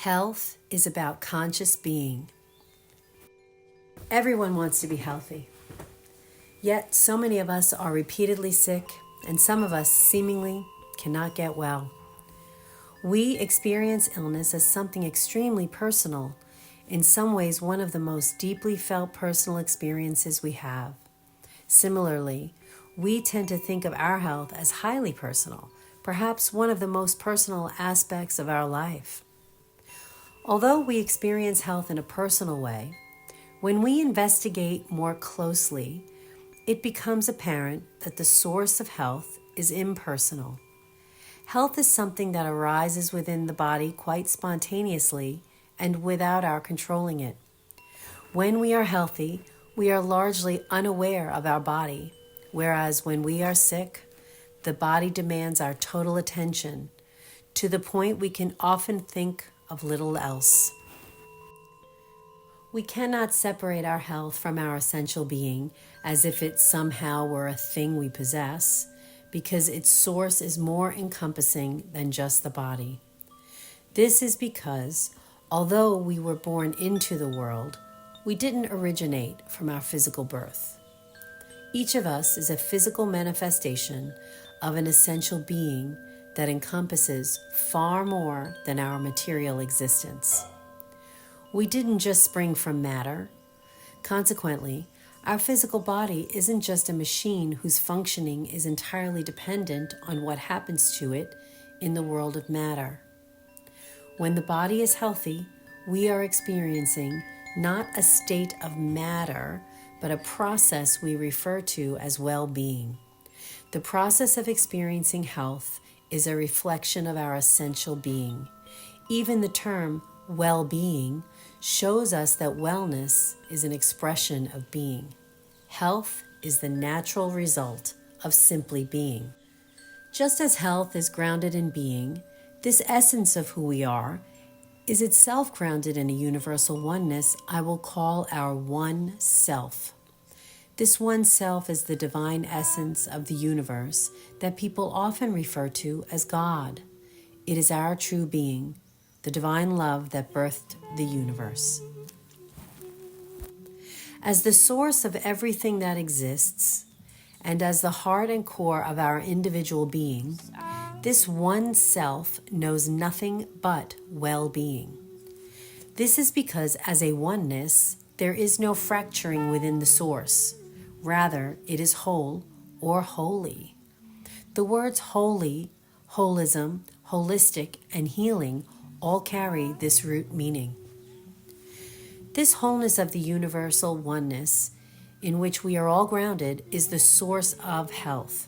Health is about conscious being. Everyone wants to be healthy. Yet so many of us are repeatedly sick, and some of us seemingly cannot get well. We experience illness as something extremely personal, in some ways one of the most deeply felt personal experiences we have. Similarly, we tend to think of our health as highly personal, perhaps one of the most personal aspects of our life. Although we experience health in a personal way, when we investigate more closely, it becomes apparent that the source of health is impersonal. Health is something that arises within the body quite spontaneously and without our controlling it. When we are healthy, we are largely unaware of our body, whereas when we are sick, the body demands our total attention to the point we can often think of little else. We cannot separate our health from our essential being as if it somehow were a thing we possess, because its source is more encompassing than just the body. This is because, although we were born into the world, we didn't originate from our physical birth. Each of us is a physical manifestation of an essential being that encompasses far more than our material existence. We didn't just spring from matter. Consequently, our physical body isn't just a machine whose functioning is entirely dependent on what happens to it in the world of matter. When the body is healthy, we are experiencing not a state of matter, but a process we refer to as well-being. The process of experiencing health is a reflection of our essential being. Even the term well-being shows us that wellness is an expression of being. Health is the natural result of simply being. Just as health is grounded in being, this essence of who we are is itself grounded in a universal oneness I will call our one self. This one self is the divine essence of the universe that people often refer to as God. It is our true being, the divine love that birthed the universe. As the source of everything that exists, and as the heart and core of our individual being, this one self knows nothing but well-being. This is because as a oneness, there is no fracturing within the source. Rather, it is whole or holy. The words holy, holism, holistic, and healing all carry this root meaning. This wholeness of the universal oneness in which we are all grounded is the source of health.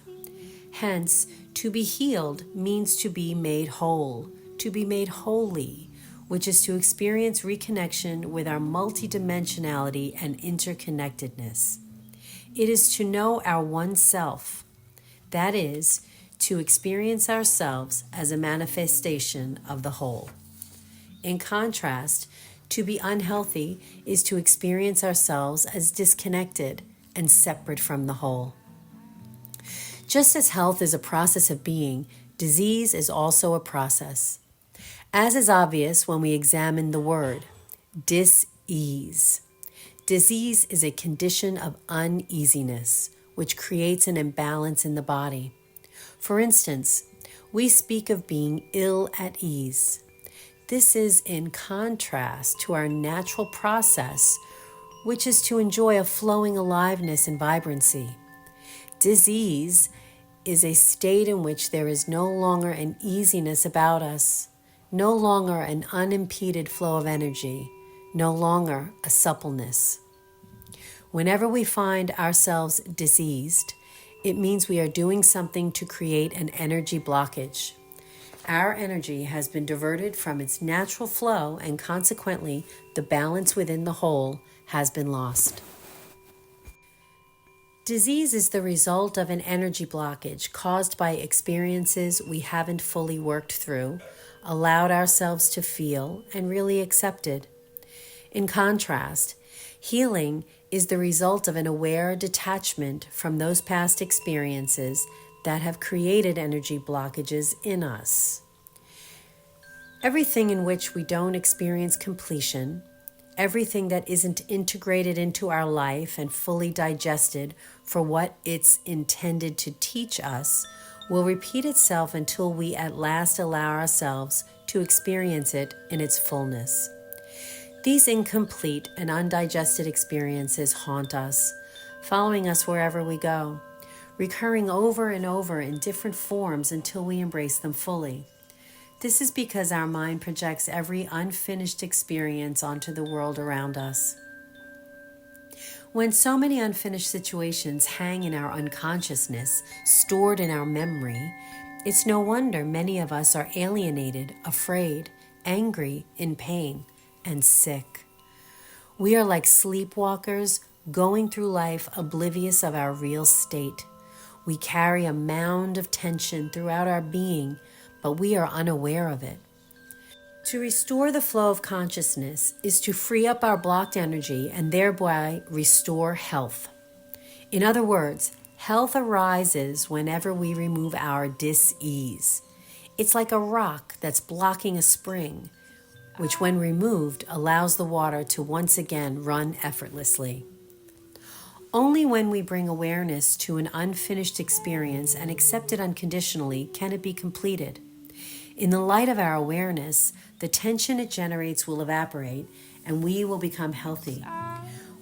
Hence, to be healed means to be made whole, to be made holy, which is to experience reconnection with our multidimensionality and interconnectedness. It is to know our one self, that is, to experience ourselves as a manifestation of the whole. In contrast, to be unhealthy is to experience ourselves as disconnected and separate from the whole. Just as health is a process of being, disease is also a process. As is obvious when we examine the word, dis-ease. Disease is a condition of uneasiness, which creates an imbalance in the body. For instance, we speak of being ill at ease. This is in contrast to our natural process, which is to enjoy a flowing aliveness and vibrancy. Disease is a state in which there is no longer an easiness about us, no longer an unimpeded flow of energy, no longer a suppleness. Whenever we find ourselves diseased, it means we are doing something to create an energy blockage. Our energy has been diverted from its natural flow, and consequently, the balance within the whole has been lost. Disease is the result of an energy blockage caused by experiences we haven't fully worked through, allowed ourselves to feel, and really accepted. In contrast, healing is the result of an aware detachment from those past experiences that have created energy blockages in us. Everything in which we don't experience completion, everything that isn't integrated into our life and fully digested for what it's intended to teach us, will repeat itself until we at last allow ourselves to experience it in its fullness. These incomplete and undigested experiences haunt us, following us wherever we go, recurring over and over in different forms until we embrace them fully. This is because our mind projects every unfinished experience onto the world around us. When so many unfinished situations hang in our unconsciousness, stored in our memory, it's no wonder many of us are alienated, afraid, angry, in pain, and sick. We are like sleepwalkers going through life oblivious of our real state. We carry a mound of tension throughout our being, but we are unaware of it. To restore the flow of consciousness is to free up our blocked energy and thereby restore health. In other words, health arises whenever we remove our dis-ease. It's like a rock that's blocking a spring, which when removed allows the water to once again run effortlessly. Only when we bring awareness to an unfinished experience and accept it unconditionally can it be completed. In the light of our awareness, the tension it generates will evaporate and we will become healthy.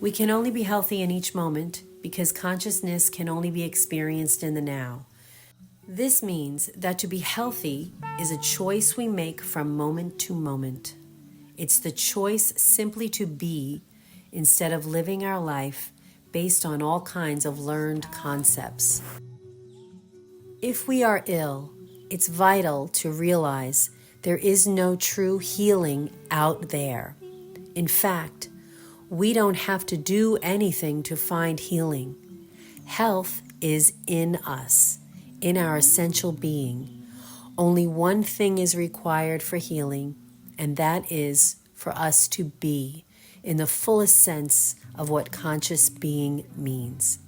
We can only be healthy in each moment because consciousness can only be experienced in the now. This means that to be healthy is a choice we make from moment to moment. It's the choice simply to be instead of living our life based on all kinds of learned concepts. If we are ill, it's vital to realize there is no true healing out there. In fact, we don't have to do anything to find healing. Health is in us, in our essential being. Only one thing is required for healing, and that is for us to be in the fullest sense of what conscious being means.